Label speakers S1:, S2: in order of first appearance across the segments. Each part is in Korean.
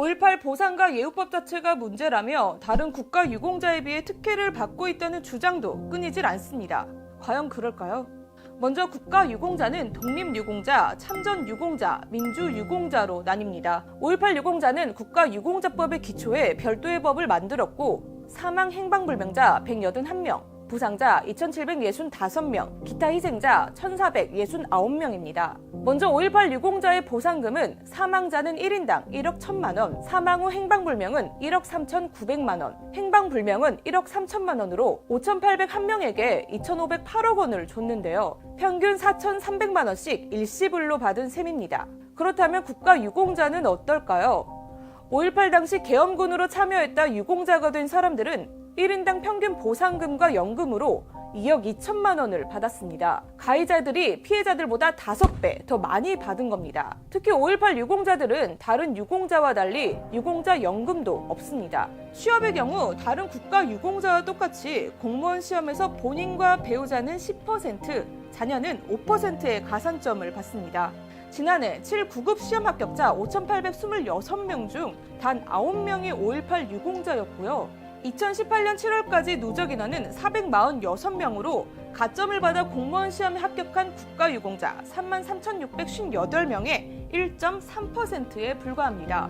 S1: 5.18 보상과 예우법 자체가 문제라며 다른 국가 유공자에 비해 특혜를 받고 있다는 주장도 끊이질 않습니다. 과연 그럴까요? 먼저 국가 유공자는 독립유공자, 참전유공자, 민주유공자로 나뉩니다. 5.18 유공자는 국가유공자법의 기초에 별도의 법을 만들었고 사망 행방불명자 181명, 부상자 2,765명, 기타 희생자 1,469명입니다. 먼저 5.18 유공자의 보상금은 사망자는 1인당 1억 1천만 원, 사망 후 행방불명은 1억 3,900만 원, 행방불명은 1억 3천만 원으로 5,801명에게 2,508억 원을 줬는데요. 평균 4,300만 원씩 일시불로 받은 셈입니다. 그렇다면 국가 유공자는 어떨까요? 5.18 당시 계엄군으로 참여했다 유공자가 된 사람들은 1인당 평균 보상금과 연금으로 2억 2천만 원을 받았습니다. 가해자들이 피해자들보다 5배 더 많이 받은 겁니다. 특히 5.18 유공자들은 다른 유공자와 달리 유공자 연금도 없습니다. 취업의 경우 다른 국가 유공자와 똑같이 공무원 시험에서 본인과 배우자는 10%, 자녀는 5%의 가산점을 받습니다. 지난해 7구급 시험 합격자 5,826명 중 단 9명이 5.18 유공자였고요. 2018년 7월까지 누적 인원은 446명으로 가점을 받아 공무원 시험에 합격한 국가유공자 33,658명의 1.3%에 불과합니다.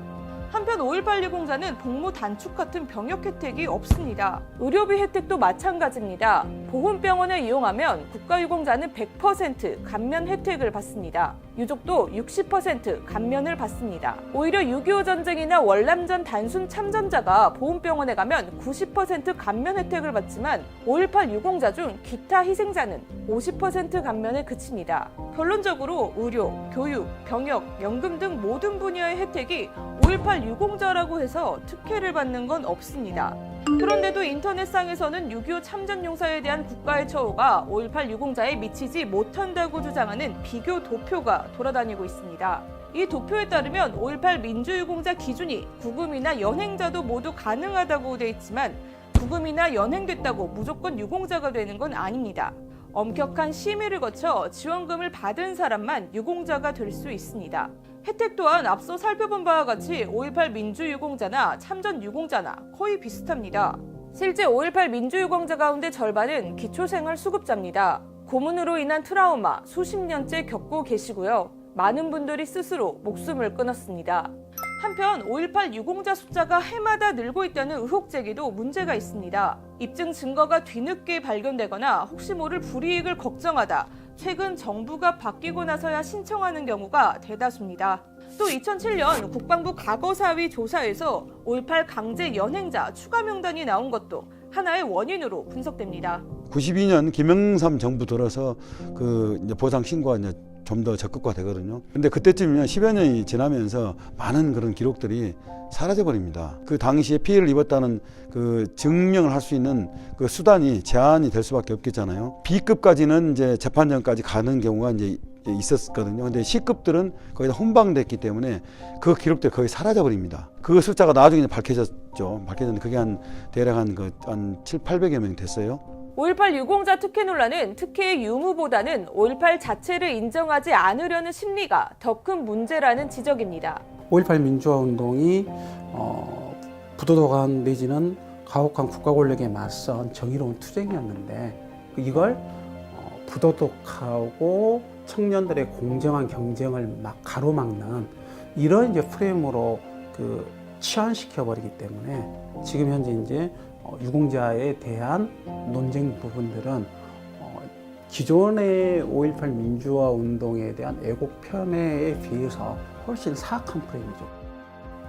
S1: 한편 5.18 유공자는 복무 단축 같은 병역 혜택이 없습니다. 의료비 혜택도 마찬가지입니다. 보훈병원을 이용하면 국가유공자는 100% 감면 혜택을 받습니다. 유족도 60% 감면을 받습니다. 오히려 6.25 전쟁이나 월남전 단순 참전자가 보훈병원에 가면 90% 감면 혜택을 받지만 5.18 유공자 중 기타 희생자는 50% 감면에 그칩니다. 결론적으로 의료, 교육, 병역, 연금 등 모든 분야의 혜택이 5.18 유공자라고 해서 특혜를 받는 건 없습니다. 그런데도 인터넷상에서는 6.25 참전용사에 대한 국가의 처우가 5.18 유공자에 미치지 못한다고 주장하는 비교 도표가 돌아다니고 있습니다. 이 도표에 따르면 5.18 민주유공자 기준이 구금이나 연행자도 모두 가능하다고 돼 있지만 구금이나 연행됐다고 무조건 유공자가 되는 건 아닙니다. 엄격한 심의를 거쳐 지원금을 받은 사람만 유공자가 될 수 있습니다. 혜택 또한 앞서 살펴본 바와 같이 5.18 민주유공자나 참전유공자나 거의 비슷합니다. 실제 5.18 민주유공자 가운데 절반은 기초생활수급자입니다. 고문으로 인한 트라우마 수십 년째 겪고 계시고요. 많은 분들이 스스로 목숨을 끊었습니다. 한편 5.18 유공자 숫자가 해마다 늘고 있다는 의혹 제기도 문제가 있습니다. 입증 증거가 뒤늦게 발견되거나 혹시 모를 불이익을 걱정하다 최근 정부가 바뀌고 나서야 신청하는 경우가 대다수입니다. 또 2007년 국방부 과거사위 조사에서 5.18 강제 연행자 추가 명단이 나온 것도 하나의 원인으로 분석됩니다.
S2: 92년 김영삼 정부 들어서 이제 보상 신고가 이제 좀 더 적극화되거든요. 근데 그때쯤이면 10여 년이 지나면서 많은 그런 기록들이 사라져 버립니다. 그 당시에 피해를 입었다는 그 증명을 할 수 있는 그 수단이 제한이 될 수밖에 없겠잖아요. B급까지는 이제 재판정까지 가는 경우가 이제 있었거든요. 근데 C급들은 거의 다 훈방됐기 때문에 그 기록들이 거의 사라져 버립니다. 그 숫자가 나중에 밝혀졌죠. 밝혀졌는데 그게 대략 한 700~800여 명 됐어요.
S1: 5.18 유공자 특혜 논란은 특혜의 유무보다는 5.18 자체를 인정하지 않으려는 심리가 더 큰 문제라는 지적입니다.
S3: 5.18 민주화 운동이 부도덕한 내지는 가혹한 국가 권력에 맞선 정의로운 투쟁이었는데 이걸 부도덕하고 청년들의 공정한 경쟁을 막 가로막는 이런 이제 프레임으로 치환시켜 버리기 때문에 지금 현재 이제 유공자에 대한 논쟁 부분들은 기존의 5.18 민주화 운동에 대한 애국 편애에 비해서 훨씬 사악한 프레임이죠.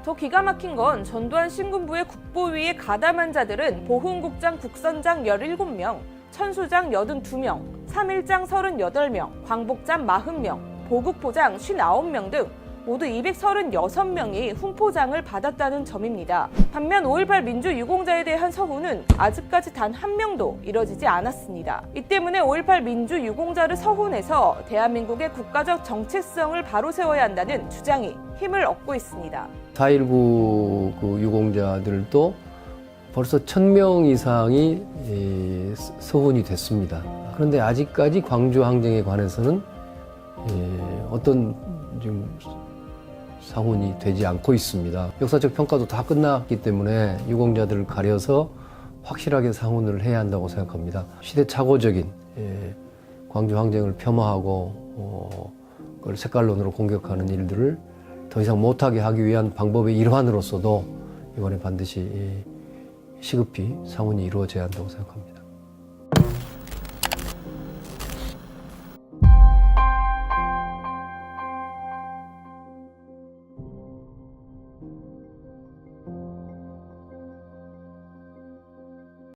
S1: 더 기가 막힌 건 전두환 신군부의 국보위에 가담한 자들은 보훈국장 국선장 17명, 천수장 82명, 3일장 38명, 광복장 40명, 보국포장 59명 등 모두 236명이 훈포장을 받았다는 점입니다. 반면 5.18 민주유공자에 대한 서훈은 아직까지 단 한 명도 이뤄지지 않았습니다. 이 때문에 5.18 민주유공자를 서훈해서 대한민국의 국가적 정체성을 바로 세워야 한다는 주장이 힘을 얻고 있습니다.
S4: 4.19 그 유공자들도 벌써 1,000명 이상이 서훈이 됐습니다. 그런데 아직까지 광주 항쟁에 관해서는 어떤 좀 상훈이 되지 않고 있습니다. 역사적 평가도 다 끝났기 때문에 유공자들을 가려서 확실하게 상훈을 해야 한다고 생각합니다. 시대착오적인 광주 항쟁을 폄하하고 그걸 색깔론으로 공격하는 일들을 더 이상 못하게 하기 위한 방법의 일환으로서도 이번에 반드시 시급히 상훈이 이루어져야 한다고 생각합니다.